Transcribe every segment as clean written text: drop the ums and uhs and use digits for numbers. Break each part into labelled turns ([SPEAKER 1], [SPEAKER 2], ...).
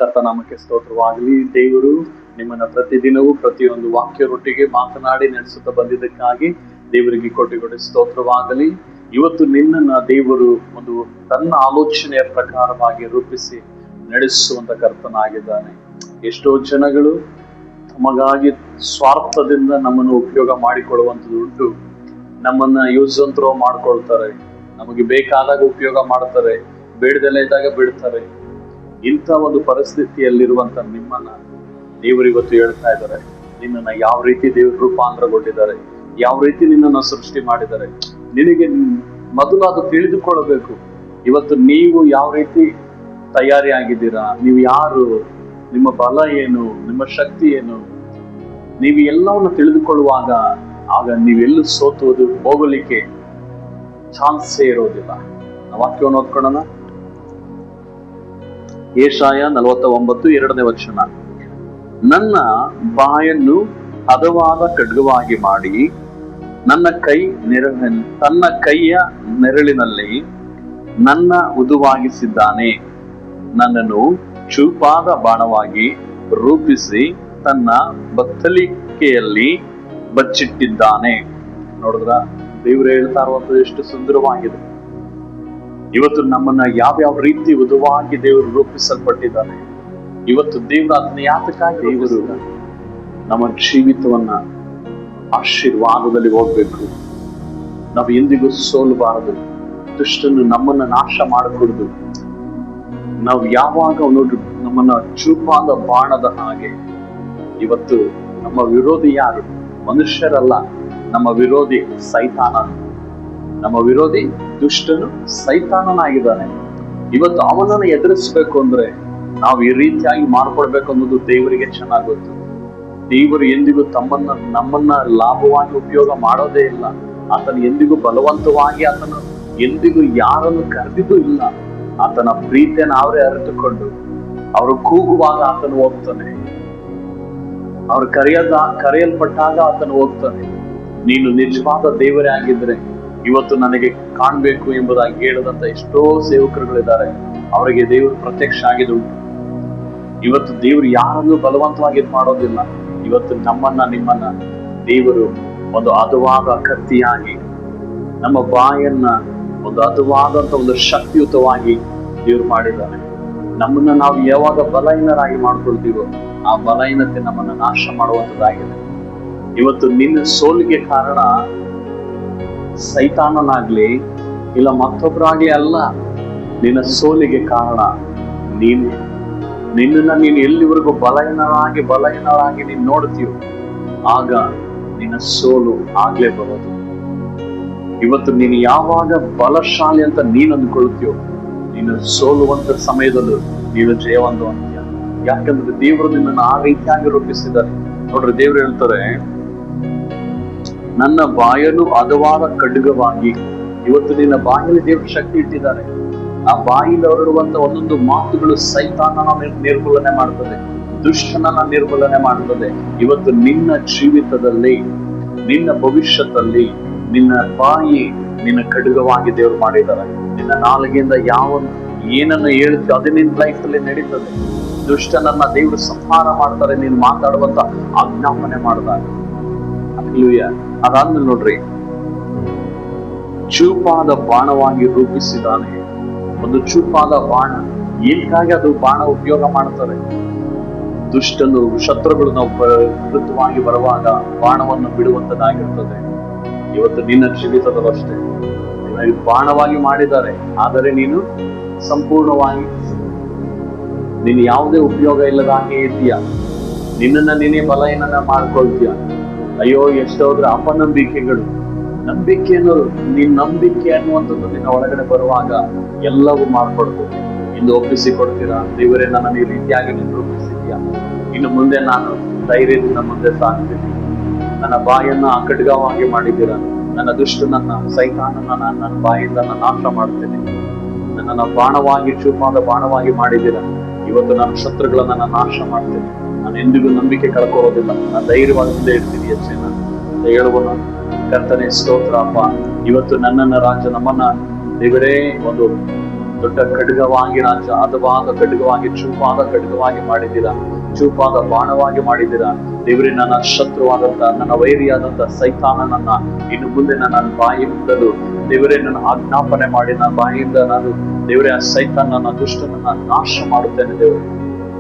[SPEAKER 1] ಕರ್ತನಾಮಕ್ಕೆ ಸ್ತೋತ್ರವಾಗಲಿ. ದೇವರು ನಿಮ್ಮನ್ನ ಪ್ರತಿದಿನವೂ ಪ್ರತಿಯೊಂದು ವಾಕ್ಯರೊಟ್ಟಿಗೆ ಮಾತನಾಡಿ ನಡೆಸುತ್ತಾ ಬಂದಿದ್ದಕ್ಕಾಗಿ ದೇವರಿಗೆ ಕೋಟಿ ಸ್ತೋತ್ರವಾಗಲಿ. ಇವತ್ತು ನಿನ್ನನ್ನ ದೇವರು ಒಂದು ತನ್ನ ಆಲೋಚನೆಯ ಪ್ರಕಾರವಾಗಿ ರೂಪಿಸಿ ನಡೆಸುವಂತ ಕರ್ತನಾಗಿದ್ದಾನೆ. ಎಷ್ಟೋ ಜನಗಳು ತಮಗಾಗಿ ಸ್ವಾರ್ಥದಿಂದ ನಮ್ಮನ್ನು ಉಪಯೋಗ ಮಾಡಿಕೊಳ್ಳುವಂಥದ್ದು ಉಂಟು. ನಮ್ಮನ್ನ ಯೂಸ್ ಅಂಡ್ ಥ್ರೋ ಮಾಡ್ಕೊಳ್ತಾರೆ, ನಮಗೆ ಬೇಕಾದಾಗ ಉಪಯೋಗ ಮಾಡ್ತಾರೆ, ಬೇಡದೆಲ್ಲ ಇದ್ದಾಗ ಬಿಡ್ತಾರೆ. ಇಂಥ ಒಂದು ಪರಿಸ್ಥಿತಿಯಲ್ಲಿರುವಂತ ನಿಮ್ಮನ್ನ ದೇವರು ಇವತ್ತು ಹೇಳ್ತಾ ಇದ್ದಾರೆ, ನಿನ್ನನ್ನ ಯಾವ ರೀತಿ ದೇವರು ರೂಪಾಂತರಗೊಂಡಿದ್ದಾರೆ, ಯಾವ ರೀತಿ ನಿನ್ನನ್ನ ಸೃಷ್ಟಿ ಮಾಡಿದ್ದಾರೆ, ನಿನಗೆ ಮೊದಲು ಅದು ತಿಳಿದುಕೊಳ್ಳಬೇಕು. ಇವತ್ತು ನೀವು ಯಾವ ರೀತಿ ತಯಾರಿ ಆಗಿದ್ದೀರಾ, ನೀವು ಯಾರು, ನಿಮ್ಮ ಬಲ ಏನು, ನಿಮ್ಮ ಶಕ್ತಿ ಏನು, ನೀವು ಎಲ್ಲವನ್ನು ತಿಳಿದುಕೊಳ್ಳುವಾಗ ಆಗ ನೀವೆಲ್ಲೂ ಸೋತುವುದು ಹೋಗಲಿಕ್ಕೆ ಚಾನ್ಸೇ ಇರೋದಿಲ್ಲ. ವಾಕ್ಯವನ್ನು ಓದ್ಕೊಳ್ಳೋಣ. ಯೆಶಾಯ 49:2 ನನ್ನ ಬಾಯನ್ನು ಹದವಾದ ಖಡ್ಗವಾಗಿ ಮಾಡಿ ತನ್ನ ಕೈಯ ನೆರಳಿನಲ್ಲಿ ನನ್ನ ಉದುವಾಗಿಸಿದ್ದಾನೆ. ನನ್ನನ್ನು ಚೂಪಾದ ಬಾಣವಾಗಿ ರೂಪಿಸಿ ತನ್ನ ಬತ್ತಳಿಕೆಯಲ್ಲಿ ಬಚ್ಚಿಟ್ಟಿದ್ದಾನೆ. ನೋಡಿದ್ರ, ದೇವರು ಹೇಳ್ತಾ ಇರುವಂಥದ್ದು ಎಷ್ಟು ಸುಂದರವಾಗಿದೆ. ಇವತ್ತು ನಮ್ಮನ್ನ ಯಾವ್ಯಾವ ರೀತಿ ಉದುವಾಗಿ ದೇವರು ರೂಪಿಸಲ್ಪಟ್ಟಿದ್ದಾನೆ. ಇವತ್ತು ದೇವರು ಅದನ್ನ ಯಾತಕ್ಕಾಗಿ ದೇವರು ನಮ್ಮ ಜೀವಿತವನ್ನ ಆಶೀರ್ವಾದದಲ್ಲಿ ಹೋಗ್ಬೇಕು. ನಾವು ಎಂದಿಗೂ ಸೋಲಬಾರದು. ದುಷ್ಟನ್ನು ನಮ್ಮನ್ನ ನಾಶ ಮಾಡಕೂಡದು. ನಾವು ಯಾವಾಗ ನೋಡಿ ನಮ್ಮನ್ನ ಚೂಪಾದ ಬಾಣದ ಹಾಗೆ. ಇವತ್ತು ನಮ್ಮ ವಿರೋಧಿ ಯಾರು? ಮನುಷ್ಯರಲ್ಲ, ನಮ್ಮ ವಿರೋಧಿ ಸೈತಾನ. ನಮ್ಮ ವಿರೋಧಿ ದುಷ್ಟನು ಸೈತಾನನಾಗಿದ್ದಾನೆ. ಇವತ್ತು ಅವನನ್ನು ಎದುರಿಸ್ಬೇಕು ಅಂದ್ರೆ ನಾವು ಈ ರೀತಿಯಾಗಿ ಮಾಡ್ಕೊಡ್ಬೇಕು ಅನ್ನೋದು ದೇವರಿಗೆ ಚೆನ್ನಾಗಿ ಗೊತ್ತು. ದೇವರು ಎಂದಿಗೂ ನಮ್ಮನ್ನ ಲಾಭವಾಗಿ ಉಪಯೋಗ ಮಾಡೋದೇ ಇಲ್ಲ. ಆತನು ಎಂದಿಗೂ ಬಲವಂತವಾಗಿ ಆತನು ಎಂದಿಗೂ ಯಾರನ್ನು ಕರೆದಿದ್ದು ಇಲ್ಲ. ಆತನ ಪ್ರೀತಿಯನ್ನು ಅವರೇ ಅರಿತುಕೊಂಡು ಅವರು ಕೂಗುವಾಗ ಆತನು ಹೋಗ್ತಾನೆ. ಅವ್ರು ಕರೆಯಲ್ಪಟ್ಟಾಗ ಆತನು ಹೋಗ್ತಾನೆ. ನೀನು ನಿಜವಾದ ದೇವರೇ ಆಗಿದ್ರೆ ಇವತ್ತು ನನಗೆ ಕಾಣ್ಬೇಕು ಎಂಬುದಾಗಿ ಹೇಳದಂತ ಎಷ್ಟೋ ಸೇವಕರುಗಳಿದ್ದಾರೆ. ಅವರಿಗೆ ದೇವರು ಪ್ರತ್ಯಕ್ಷ ಆಗಿದುಂಟು. ಇವತ್ತು ದೇವರು ಯಾರನ್ನು ಬಲವಂತವಾಗಿ ಮಾಡೋದಿಲ್ಲ. ಇವತ್ತು ನಿಮ್ಮನ್ನ ದೇವರು ಒಂದು ಹದವಾದ ಕತ್ತಿಯಾಗಿ, ನಮ್ಮ ಬಾಯನ್ನ ಒಂದು ಹದವಾದಂತ ಒಂದು ಶಕ್ತಿಯುತವಾಗಿ ದೇವರು ಮಾಡಿದ್ದಾನೆ. ನಮ್ಮನ್ನ ನಾವು ಯಾವಾಗ ಬಲಹೀನರಾಗಿ ಮಾಡ್ಕೊಳ್ತೀವೋ ಆ ಬಲಹೀನತೆ ನಮ್ಮನ್ನ ನಾಶ ಮಾಡುವಂಥದ್ದಾಗಿದೆ. ಇವತ್ತು ನಿನ್ನ ಸೋಲಿಗೆ ಕಾರಣ ಸೈತಾನನಾಗ್ಲಿ ಇಲ್ಲ ಮತ್ತೊಬ್ಬರಾಗ್ಲಿ ಅಲ್ಲ. ನಿನ್ನ ಸೋಲಿಗೆ ಕಾರಣ ನೀನೇ. ನಿನ್ನನ್ನ ನೀನು ಎಲ್ಲಿವರೆಗೂ ಬಲಹೀನರಾಗಿ ನೀನು ನೋಡ್ತೀಯೋ ಆಗ ನಿನ್ನ ಸೋಲು ಆಗ್ಲೇ ಬರೋದು. ಇವತ್ತು ನೀನು ಯಾವಾಗ ಬಲಶಾಲಿ ಅಂತ ನೀನು ಅಂದ್ಕೊಳ್ತೀಯೋ ನೀನು ಸೋಲುವಂತ ಸಮಯದಲ್ಲೂ ನೀನು ಜಯವಂತ ಅಂತೀಯ. ಯಾಕಂದ್ರೆ ದೇವರು ನಿನ್ನನ್ನು ಆ ರೀತಿಯಾಗಿ ರೂಪಿಸಿದ್ದಾರೆ. ನೋಡ್ರಿ, ದೇವ್ರು ಹೇಳ್ತಾರೆ, ನನ್ನ ಬಾಯನ್ನು ಹದವಾದ ಖಡ್ಗವಾಗಿ. ಇವತ್ತು ನಿನ್ನ ಬಾಯಲ್ಲಿ ದೇವ್ರ ಶಕ್ತಿ ಇಟ್ಟಿದ್ದಾರೆ. ಆ ಬಾಯಿಂದ ಹೊರಡುವಂತ ಒಂದೊಂದು ಮಾತುಗಳು ಸೈತಾನನ ನಿರ್ಮೂಲನೆ ಮಾಡ್ತದೆ, ದುಷ್ಟನನ್ನ ನಿರ್ಮೂಲನೆ ಮಾಡ್ತದೆ. ಇವತ್ತು ನಿನ್ನ ಜೀವಿತದಲ್ಲಿ, ನಿನ್ನ ಭವಿಷ್ಯದಲ್ಲಿ ನಿನ್ನ ಬಾಯಿ ನಿನ್ನ ಖಡ್ಗವಾಗಿ ದೇವ್ರು ಮಾಡಿದ್ದಾರೆ. ನಿನ್ನ ನಾಲಿಗೆಯಿಂದ ಏನನ್ನು ಹೇಳ್ತೀವಿ ಅದು ನಿನ್ನ ಲೈಫ್ ಅಲ್ಲಿ ನಡೀತದೆ. ದುಷ್ಟನನ್ನ ದೇವರು ಸಂಹಾರ ಮಾಡ್ತಾರೆ ನೀನು ಮಾತಾಡುವಂತ ಆಜ್ಞಾಪನೆ ಮಾಡಿದಾಗ. ಅದಾದ್ಮೇಲೆ ನೋಡ್ರಿ, ಚೂಪಾದ ಬಾಣವಾಗಿ ರೂಪಿಸಿದಾನೆ. ಒಂದು ಚೂಪಾದ ಬಾಣ, ಏನಕ್ಕಾಗಿ ಅದು ಬಾಣ ಉಪಯೋಗ ಮಾಡ್ತಾರೆ? ದುಷ್ಟನು, ಶತ್ರುಗಳು ನಾವು ವಿರುದ್ಧವಾಗಿ ಬರುವಾಗ ಬಾಣವನ್ನು ಬಿಡುವಂತದ್ದಾಗಿರ್ತದೆ. ಇವತ್ತು ನಿನ್ನ ಜೀವಿತದಲ್ಲೂ ಅಷ್ಟೇ ಬಾಣವಾಗಿ ಮಾಡಿದ್ದಾರೆ. ಆದರೆ ನೀನು ಸಂಪೂರ್ಣವಾಗಿ ನೀನು ಯಾವುದೇ ಉಪಯೋಗ ಇಲ್ಲದ ಹಾಗೆ ಇದ್ದೀಯ. ನಿನ್ನನ್ನ ನೀನೇ ಬಲಹೀನನ ಮಾಡ್ಕೊಳ್ತೀಯ. ಅಯ್ಯೋ, ಎಷ್ಟೋದ್ರ ಅಪನಂಬಿಕೆಗಳು. ನಂಬಿಕೆ ಅನ್ನೋದು, ನಿನ್ ನಂಬಿಕೆ ಅನ್ನುವಂಥದ್ದು ನಿನ್ನ ಒಳಗಡೆ ಬರುವಾಗ ಎಲ್ಲವೂ ಮಾರ್ಕೊಡ್ತದೆ. ಇಂದು ಒಪ್ಪಿಸಿ ಕೊಡ್ತೀರಾ, ದೇವರೇ ನನ್ನ ಈ ರೀತಿಯಾಗಿ ನೀನು ರೂಪಿಸಿದ್ಯಾ, ಇನ್ನು ಮುಂದೆ ನಾನು ಧೈರ್ಯದಿಂದ ಮುಂದೆ ಸಾಗ್ತೀನಿ. ನನ್ನ ಬಾಯನ್ನ ಖಡ್ಗವಾಗಿ ಮಾಡಿದ್ದೀರಾ, ನನ್ನ ದುಷ್ಟನನ್ನ ಸೈತಾನನ್ನ ನನ್ನ ಬಾಯಿಂದ ನಾಶ ಮಾಡ್ತೇನೆ. ನನ್ನನ್ನ ಬಾಣವಾಗಿ, ಚೂಪಾದ ಬಾಣವಾಗಿ ಮಾಡಿದ್ದೀರಾ. ಇವತ್ತು ನನ್ನ ಶತ್ರುಗಳನ್ನ ನಾನು ನಾಶ ಮಾಡ್ತೇನೆ. ನಾನು ಎಂದಿಗೂ ನಂಬಿಕೆ ಕಳ್ಕೊಳ್ಳೋದಿಲ್ಲ. ನಾನು ಧೈರ್ಯವಾಗಿ ಮುಂದೆ ಇರ್ತೀನಿ. ಹೆಚ್ಚಿನ ಹೇಳುವನು ಕರ್ತನೆ ಸ್ತೋತ್ರ ಅಪ್ಪ. ಇವತ್ತು ನನ್ನನ್ನ ನಮ್ಮನ್ನ ದೇವರೇ ಒಂದು ದೊಡ್ಡ ಖಡ್ಗವಾಗಿ ರಾಜ, ಹದವಾದ ಖಡ್ಗವಾಗಿ, ಚೂಪಾದ ಖಡ್ಗವಾಗಿ ಮಾಡಿದ್ದೀರಾ, ಚೂಪಾದ ಬಾಣವಾಗಿ ಮಾಡಿದ್ದೀರಾ ದೇವರೇ. ನನ್ನ ಶತ್ರುವಾದಂತ, ನನ್ನ ವೈರಿಯಾದಂತ ಸೈತಾನನನ್ನ ಇನ್ನು ಮುಂದೆ ನನ್ನ ಬಾಯಿಂದಲೂ ದೇವರೇ ನನ್ನ ಆಜ್ಞಾಪನೆ ಮಾಡಿ, ನನ್ನ ಬಾಯಿಂದ ನಾನು ದೇವರೇ ಆ ಸೈತಾನನ, ದುಷ್ಟನನ್ನ ನಾಶ ಮಾಡುತ್ತೇನೆ ದೇವರೇ.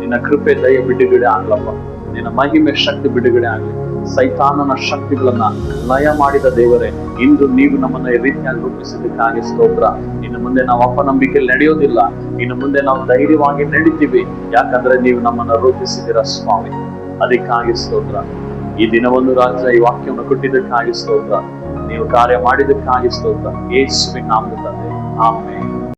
[SPEAKER 1] ನಿನ್ನ ಕೃಪೆ ದಯ ಬಿಡುಗಡೆ ಆಗ್ಲಪ್ಪ, ನಿನ್ನ ಮಹಿಮೆ ಶಕ್ತಿ ಬಿಡುಗಡೆ ಆಗ್ಲಿ. ಸೈತಾನನ ಶಕ್ತಿಗಳನ್ನ ಲಯ ಮಾಡಿದ ದೇವರೇ, ಇಂದು ನೀವು ನಮ್ಮನ್ನ ಈ ರೀತಿಯಾಗಿ ರೂಪಿಸಿದ್ದಕ್ಕಾಗಿ ಸ್ತೋತ್ರ. ಇನ್ನು ಮುಂದೆ ನಾವು ಅಪನಂಬಿಕೆಯಲ್ಲಿ ನಡೆಯೋದಿಲ್ಲ, ಇನ್ನು ಮುಂದೆ ನಾವು ಧೈರ್ಯವಾಗಿ ನಡೀತೀವಿ, ಯಾಕಂದ್ರೆ ನೀವು ನಮ್ಮನ್ನ ರೂಪಿಸಿದಿರ ಸ್ವಾಮಿ. ಅದಕ್ಕಾಗಿ ಸ್ತೋತ್ರ. ಈ ದಿನವನ್ನು ರಾಜ ಈ ವಾಕ್ಯವನ್ನು ಕೊಟ್ಟಿದ್ದಕ್ಕಾಗಿ ಸ್ತೋತ್ರ. ನೀವು ಕಾರ್ಯ ಮಾಡಿದ್ದಕ್ಕಾಗಿ ಸ್ತೋತ್ರ. ಯೇಸುವಿನ ನಾಮದಲ್ಲಿ ಆಮೆನ್.